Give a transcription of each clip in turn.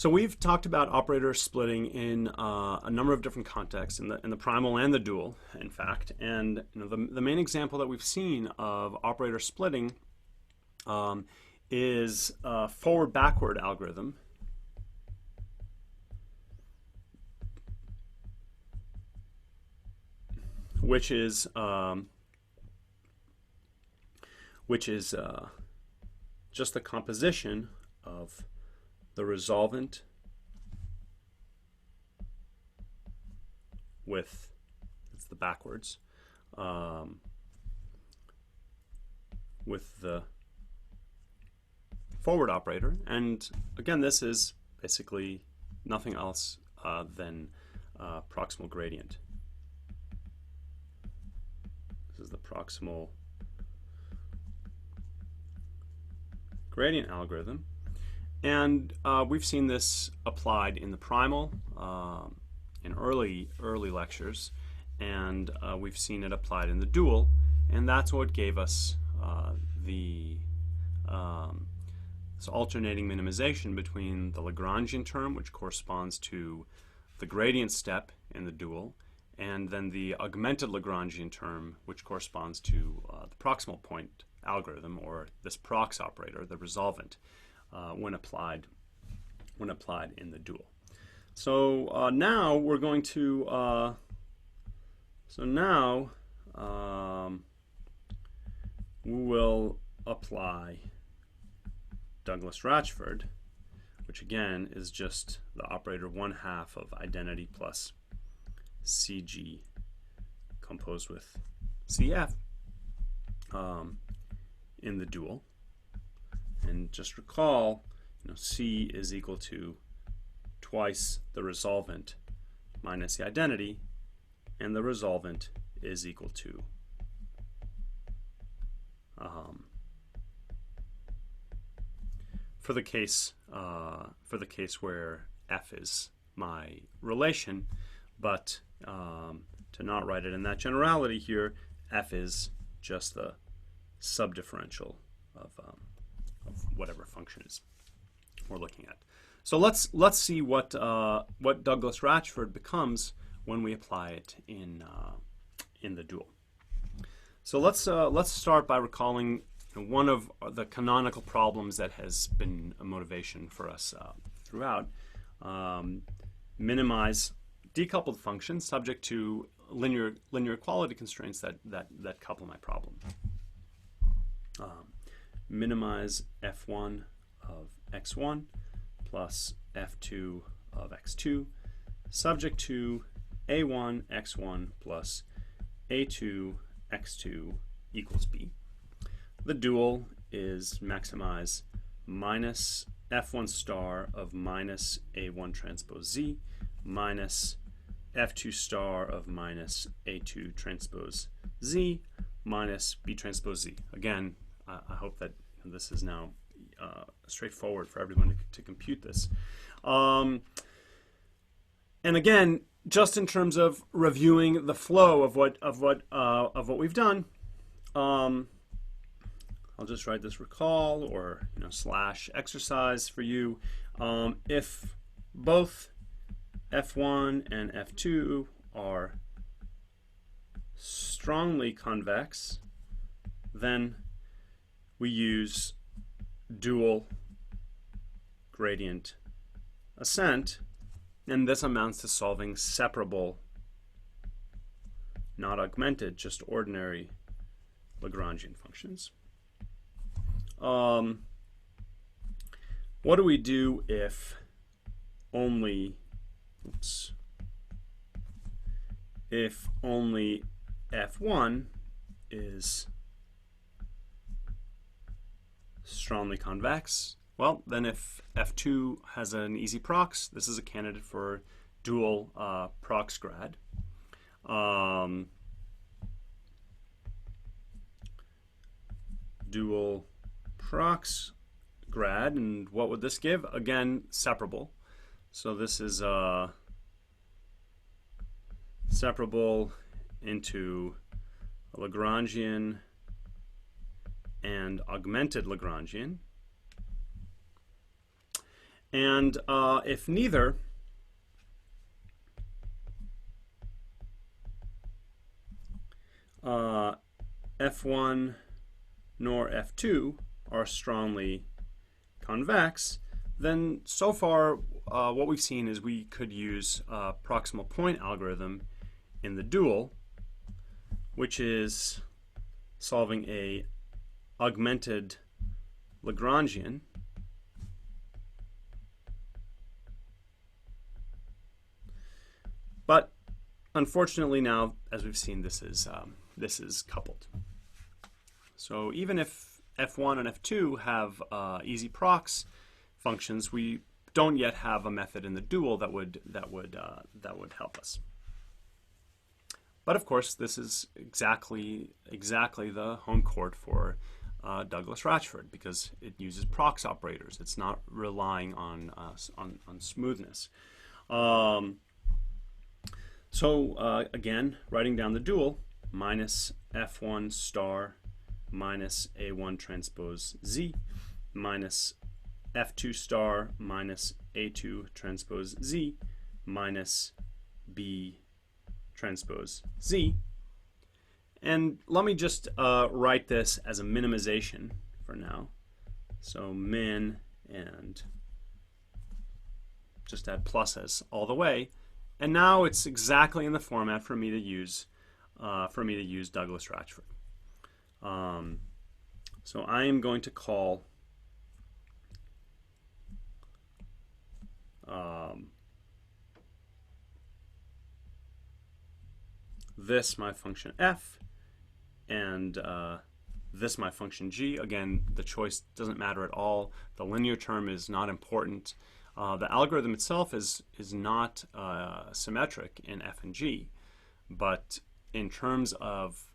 So we've talked about operator splitting in a number of different contexts, in the primal and the dual, in fact. And the main example that we've seen of operator splitting is a forward-backward algorithm, which is just the composition of the resolvent with, it's the backwards, with the forward operator. And again, this is basically nothing else than proximal gradient. This is the proximal gradient algorithm. And we've seen this applied in the primal in early lectures, and we've seen it applied in the dual, and that's what gave us this alternating minimization between the Lagrangian term, which corresponds to the gradient step in the dual, and then the augmented Lagrangian term, which corresponds to the proximal point algorithm, or this prox operator, the resolvent, when applied in the dual. So now we're going to we will apply Douglas-Ratchford, which again is just the operator 1/2 of identity plus CG composed with CF in the dual. And just recall, C is equal to twice the resolvent minus the identity, and the resolvent is equal to for the case where F is my relation, but to not write it in that generality here, F is just the subdifferential of whatever function is we're looking at. So let's see what Douglas-Ratchford becomes when we apply it in the dual. So let's start by recalling one of the canonical problems that has been a motivation for us throughout. Minimize decoupled functions subject to linear equality constraints that couple my problem. Minimize f1 of x1 plus f2 of x2 subject to a1 x1 plus a2 x2 equals b. The dual is maximize minus f1 star of minus a1 transpose z minus f2 star of minus a2 transpose z minus b transpose z. Again, I hope that this is now straightforward for everyone to compute this. And again, just in terms of reviewing the flow of what we've done, I'll just write this recall or slash exercise for you. If both f1 and f2 are strongly convex, then we use dual gradient ascent, and this amounts to solving separable, not augmented, just ordinary Lagrangian functions. What do we do if only f1 is strongly convex? Well, then if f2 has an easy prox, this is a candidate for dual prox grad. Dual prox grad, and what would this give? Again, separable. So this is separable into a Lagrangian and augmented Lagrangian. And if neither F1 nor F2 are strongly convex, then so far what we've seen is we could use proximal point algorithm in the dual, which is solving a augmented Lagrangian but unfortunately now, as we've seen, this is coupled. So even if F1 and F2 have easy prox functions, we don't yet have a method in the dual that would help us. But of course, this is exactly the home court for Douglas-Ratchford, because it uses prox operators. It's not relying on smoothness. So again, writing down the dual, minus F1 star minus A1 transpose Z minus F2 star minus A2 transpose Z minus B transpose Z. And let me just write this as a minimization for now. So min and just add pluses all the way. And now it's exactly in the format for me to use Douglas-Ratchford. So I am going to call this my function f, and this my function g. Again, the choice doesn't matter at all. The linear term is not important. The algorithm itself is not symmetric in f and g, but in terms of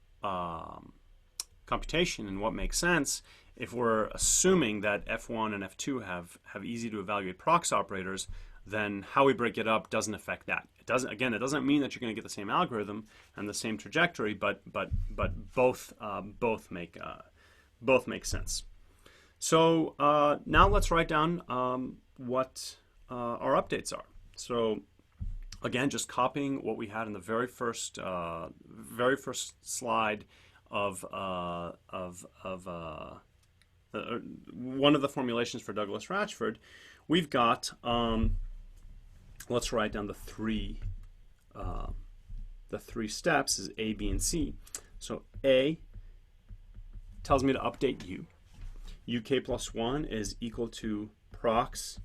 computation and what makes sense, if we're assuming that f1 and f2 have easy to evaluate prox operators, then how we break it up doesn't affect that. It doesn't mean that you're going to get the same algorithm and the same trajectory, but both make sense. So now let's write down what our updates are. So again, just copying what we had in the very first slide of one of the formulations for Douglas-Ratchford. We've got let's write down the three steps is A, B, and C. So A tells me to update U. UK plus 1 is equal to prox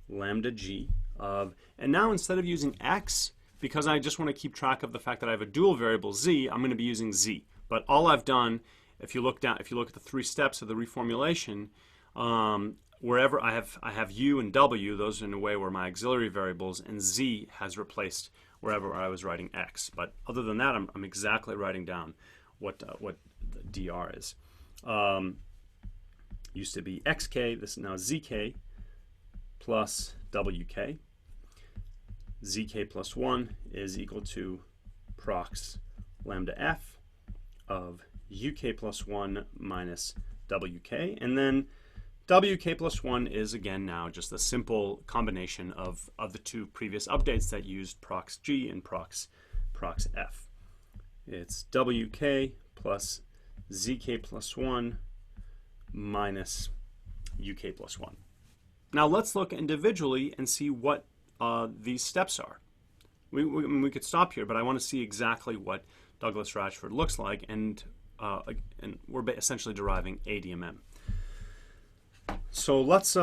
lambda G of, and now instead of using X, because I just want to keep track of the fact that I have a dual variable Z, I'm going to be using Z. But all I've done, if you look at the three steps of the reformulation, wherever I have U and W, those in a way were my auxiliary variables, and Z has replaced wherever I was writing X. But other than that, I'm exactly writing down what the DR is. Used to be XK, this is now ZK plus WK. ZK plus 1 is equal to prox lambda F of UK plus 1 minus WK. And then WK plus 1 is again now just a simple combination of the two previous updates that used prox G and prox F. It's WK plus ZK plus 1 minus UK plus 1. Now let's look individually and see what these steps are. We could stop here, but I want to see exactly what Douglas-Ratchford looks like, and we're essentially deriving ADMM. So let's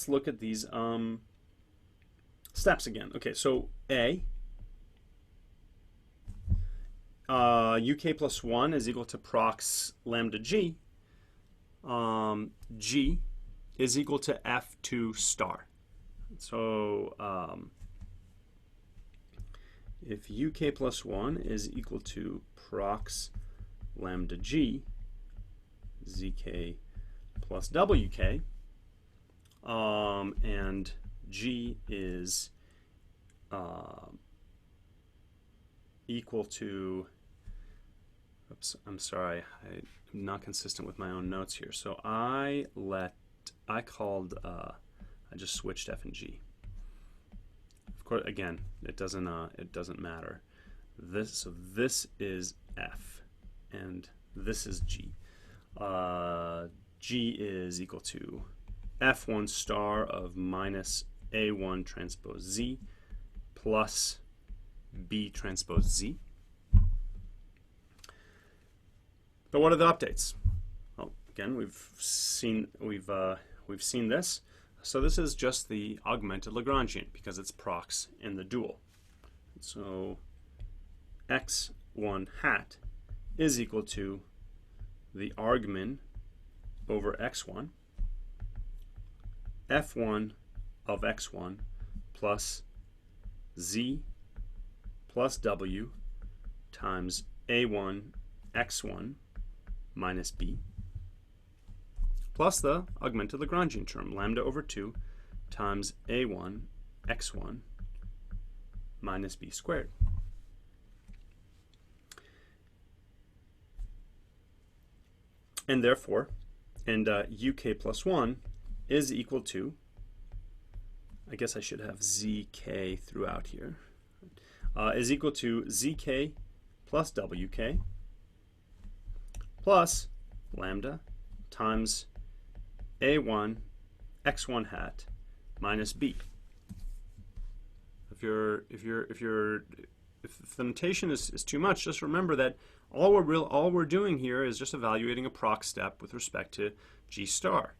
look at these steps again. Okay, so A, UK plus 1 is equal to prox lambda G. G is equal to F2 star. So if UK plus 1 is equal to prox lambda G, ZK plus WK, and G is equal to oops, I'm sorry, I'm not consistent with my own notes here. So I just switched F and G. Of course, again, it doesn't matter. So this is F, and this is G. G is equal to F1 star of minus A1 transpose Z plus B transpose Z. But what are the updates? Well, again, we've seen this. So this is just the augmented Lagrangian because it's prox in the dual. So x1 hat is equal to the argmin over x1, f1 of x1 plus z plus w times a1 x1 minus b plus the augmented Lagrangian term, lambda over 2 times a1 x1 minus b squared. And therefore, uk plus 1 is equal to, I guess I should have zk throughout here, is equal to zk plus wk plus lambda times a1 x1 hat minus b. If the notation is too much, just remember that all we're doing here is just evaluating a prox step with respect to G star.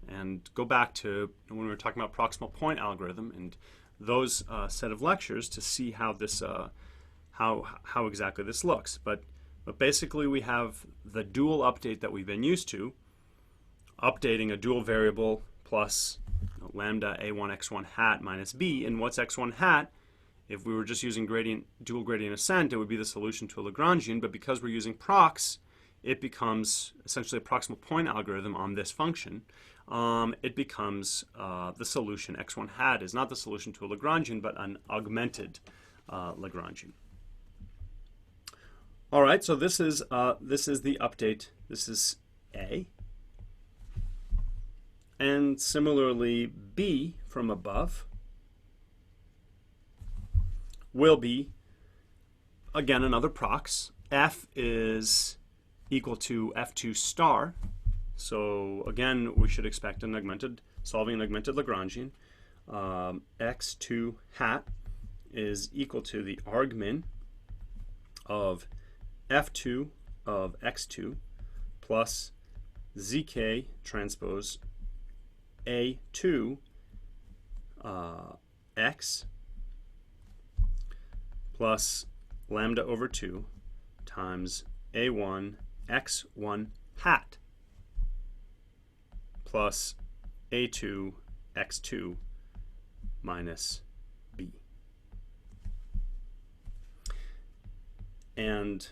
And go back to when we were talking about proximal point algorithm and those set of lectures to see how this how exactly this looks. But basically we have the dual update that we've been used to, updating a dual variable plus lambda a1 x1 hat minus b. And what's x1 hat? If we were just using dual gradient ascent, it would be the solution to a Lagrangian, but because we're using prox, it becomes essentially a proximal point algorithm on this function. It becomes the solution. X1 hat is not the solution to a Lagrangian, but an augmented Lagrangian. All right, so this is the update. This is A. And similarly, B from above will be, again, another prox. F is equal to F2 star. So again, we should expect solving an augmented Lagrangian. X2 hat is equal to the argmin of F2 of x2 plus zk transpose A2 x plus lambda over 2 times a1 x1 hat plus a2 x2 minus b. And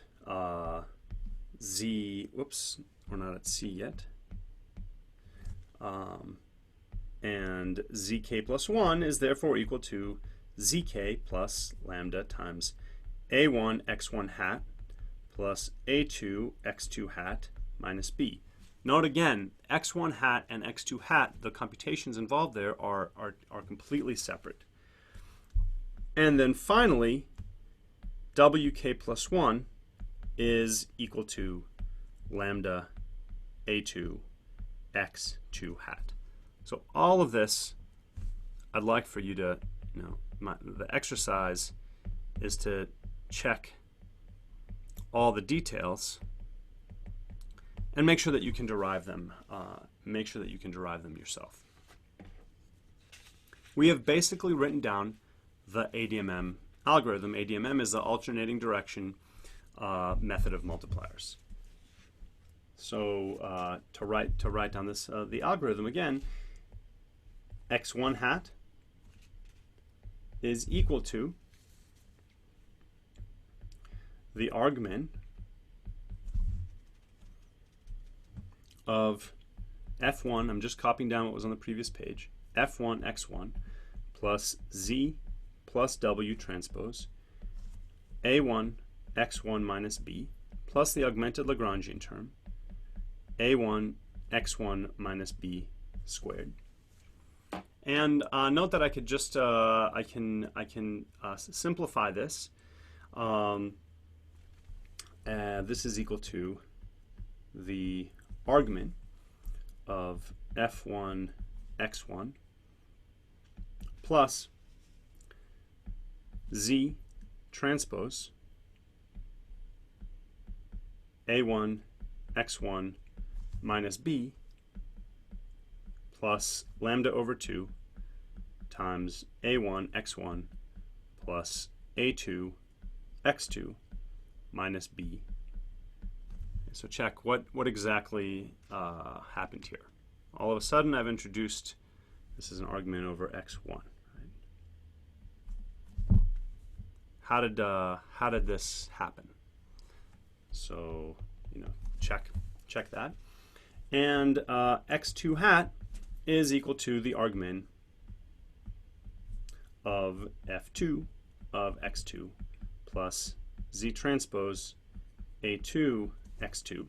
whoops, we're not at C yet. And zk plus 1 is therefore equal to zk plus lambda times a1 x1 hat plus a2 x2 hat minus b. Note again, x1 hat and x2 hat, the computations involved there are completely separate. And then finally, wk plus 1 is equal to lambda a2 x2 hat. So all of this, I'd like for you to, the exercise is to check all the details and make sure that you can derive them. Yourself. We have basically written down the ADMM algorithm. ADMM is the alternating direction method of multipliers. So to write down this the algorithm again, x1 hat is equal to the argmin of f1, I'm just copying down what was on the previous page, f1 x1 plus z plus w transpose a1 x1 minus b plus the augmented Lagrangian term, a1 x1 minus b squared. And note that I could just I can simplify this. This is equal to the argument of f1 x1 plus z transpose a1 x1 minus b plus lambda over 2 times a1 x1 plus a2 x2 minus b. So check what exactly happened here. All of a sudden I've introduced, this is an argument over x1. Right? How did this happen? So, check that. And x2 hat is equal to the argument of f2 of x2 plus z transpose a2 x2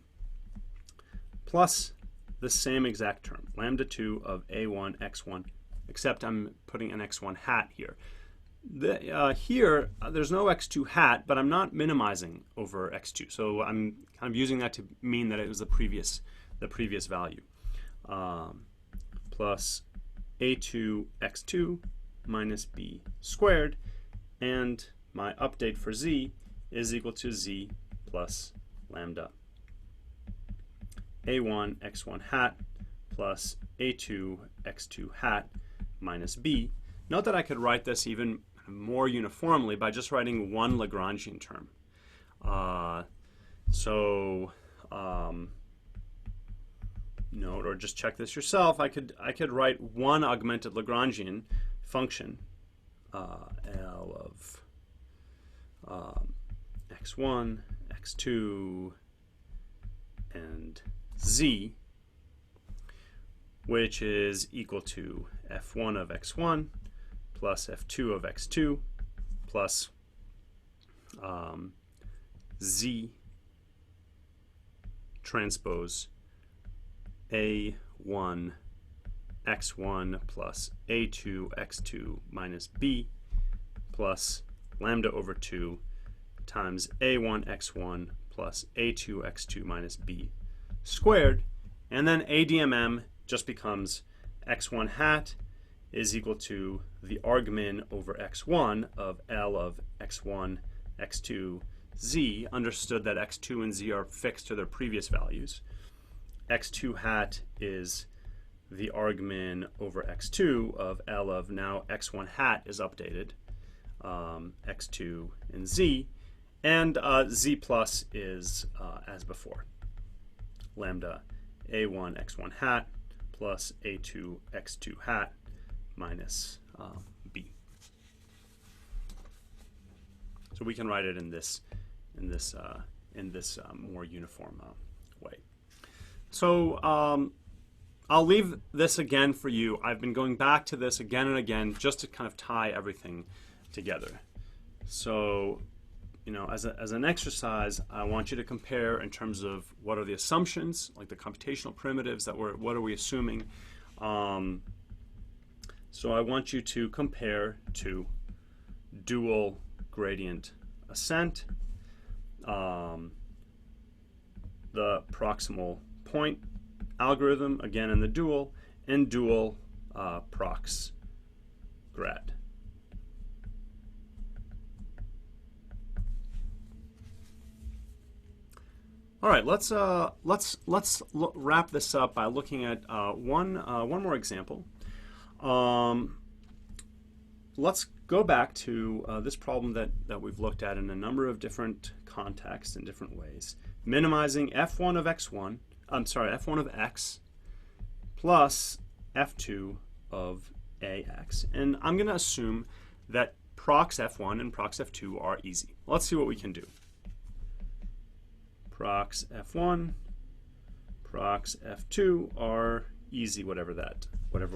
plus the same exact term, lambda 2 of a1 x1, except I'm putting an x1 hat here. Here, there's no x2 hat, but I'm not minimizing over x2, so I'm kind of using that to mean that it was the previous value. Plus a2 x2 minus b squared, and my update for z is equal to z plus lambda a1 x1 hat plus a2 x2 hat minus b. Note that I could write this even more uniformly by just writing one Lagrangian term. Note, or just check this yourself, I could write one augmented Lagrangian function, L of x1, x2, and z, which is equal to f1 of x1 plus f2 of x2 plus z transpose a1 x1 plus a2 x2 minus b plus lambda over 2 times a1 x1 plus a2 x2 minus b squared. And then ADMM just becomes x1 hat is equal to the argument over x1 of L of x1, x2, z, understood that x2 and z are fixed to their previous values. x2 hat is the argument over x2 of L of, now x1 hat is updated, x2 and z, and z plus is as before, lambda a1 x1 hat plus a2 x2 hat minus b. So we can write it in this more uniform way. So I'll leave this again for you. I've been going back to this again and again just to kind of tie everything together. So, as an exercise, I want you to compare in terms of what are the assumptions, like the computational primitives what are we assuming. So I want you to compare to dual gradient ascent, the proximal point algorithm, again in the dual, and dual prox grad. All right, let's wrap this up by looking at one more example. Let's go back to this problem that we've looked at in a number of different contexts in different ways. Minimizing f1 of x1, f1 of x plus f2 of ax. And I'm going to assume that prox f1 and prox f2 are easy. Let's see what we can do. Prox f1, prox f2 are easy, whatever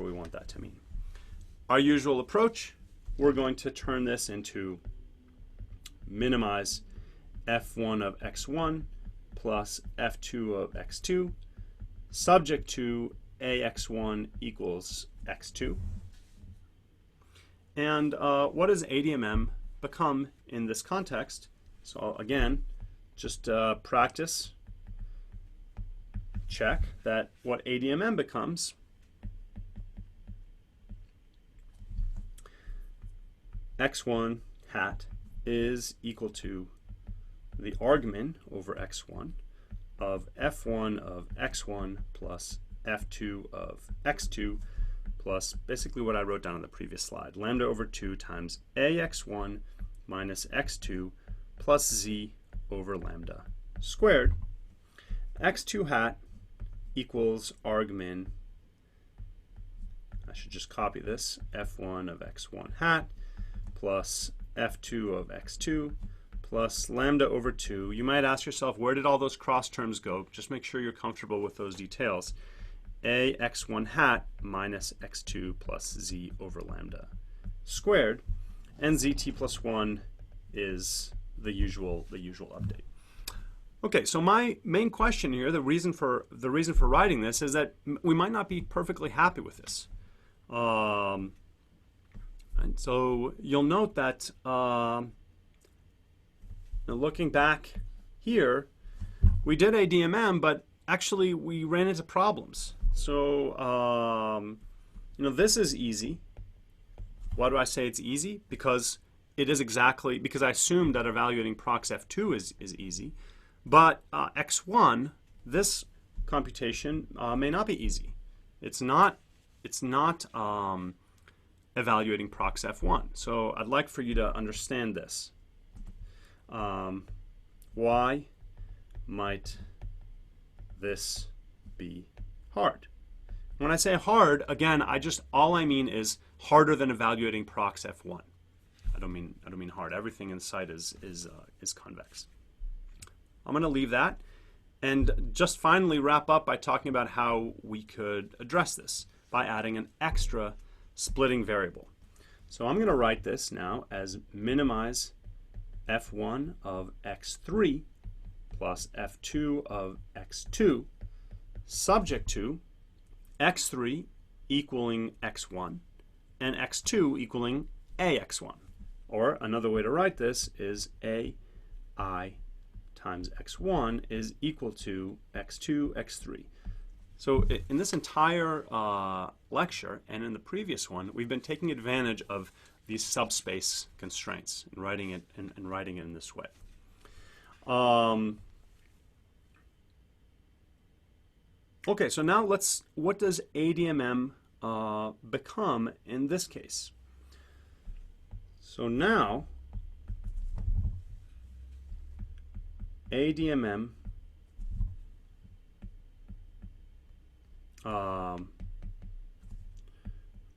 we want that to mean. Our usual approach, we're going to turn this into minimize f1 of x1 plus f2 of x2, subject to ax1 equals x2. And what does ADMM become in this context? So again, just practice, check that what ADMM becomes x1 hat is equal to the argument over x1 of f1 of x1 plus f2 of x2 plus basically what I wrote down on the previous slide, lambda over 2 times ax1 minus x2 plus z over lambda squared. x2 hat equals argmin, I should just copy this, f1 of x1 hat plus f2 of x2 plus lambda over 2. You might ask yourself, where did all those cross terms go? Just make sure you're comfortable with those details. ax1 hat minus x2 plus z over lambda squared, and zt plus 1 is the usual update. Okay, so my main question here, the reason for writing this is that we might not be perfectly happy with this. And so you'll note that looking back here, we did ADMM, but actually we ran into problems. So this is easy. Why do I say it's easy? Because it is exactly, because I assumed that evaluating prox f2 is easy. But x1, this computation may not be easy. It's not evaluating prox f1. So I'd like for you to understand this. Why might this be hard? When I say hard, again, all I mean is harder than evaluating prox f1. I don't mean hard. Everything in sight is convex. I'm going to leave that and just finally wrap up by talking about how we could address this by adding an extra splitting variable. So I'm going to write this now as minimize f1 of x3 plus f2 of x2 subject to x3 equaling x1 and x2 equaling ax1. Or another way to write this is ai times x1 is equal to x2, x3. So in this entire lecture and in the previous one, we've been taking advantage of these subspace constraints and writing it in this way. Okay, so now what does ADMM become in this case? So now ADMM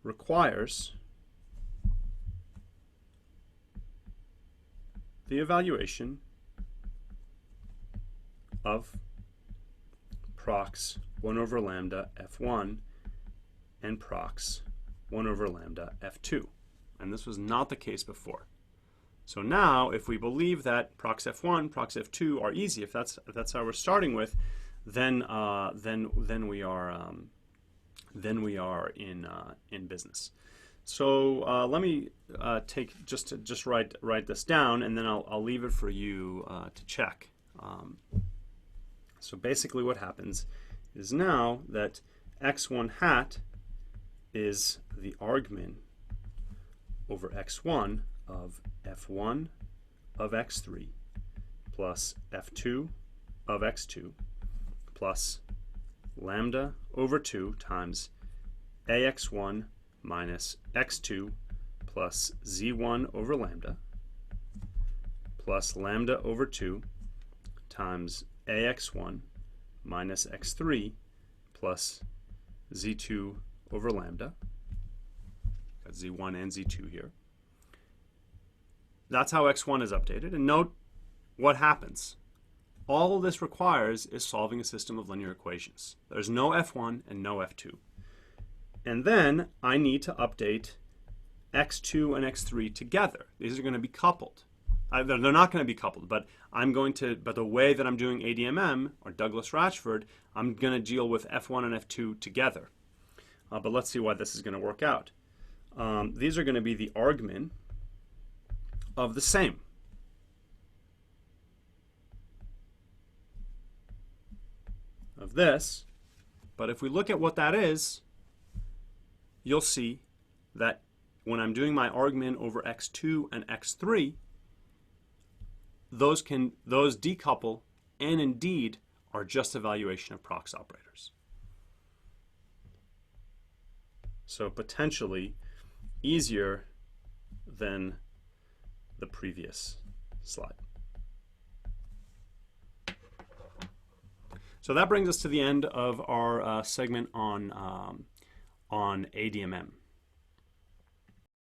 requires the evaluation of prox 1 over lambda f1 and prox 1 over lambda f2. And this was not the case before. So now, if we believe that prox f1, prox f2 are easy, if that's how we're starting with, then we are in business. So let me just write this down, and then I'll leave it for you to check. So basically, what happens is now that x1 hat is the argmin over x1 of f1 of x3 plus f2 of x2 plus lambda over 2 times ax1 minus x2 plus z1 over lambda plus lambda over 2 times ax1 minus x3 plus z2 over lambda. Got z1 and z2 here. That's how x1 is updated. And note what happens. All this requires is solving a system of linear equations. There's no f1 and no f2. And then I need to update x2 and x3 together. These are going to be coupled. they're not going to be coupled, but but the way that I'm doing ADMM, or Douglas-Ratchford, I'm going to deal with F1 and F2 together. But let's see why this is going to work out. These are going to be the argmin of the same. Of this. But if we look at what that is, you'll see that when I'm doing my argmin over x2 and x3, those decouple and indeed are just evaluation of prox operators. So potentially easier than the previous slide. So that brings us to the end of our segment on ADMM.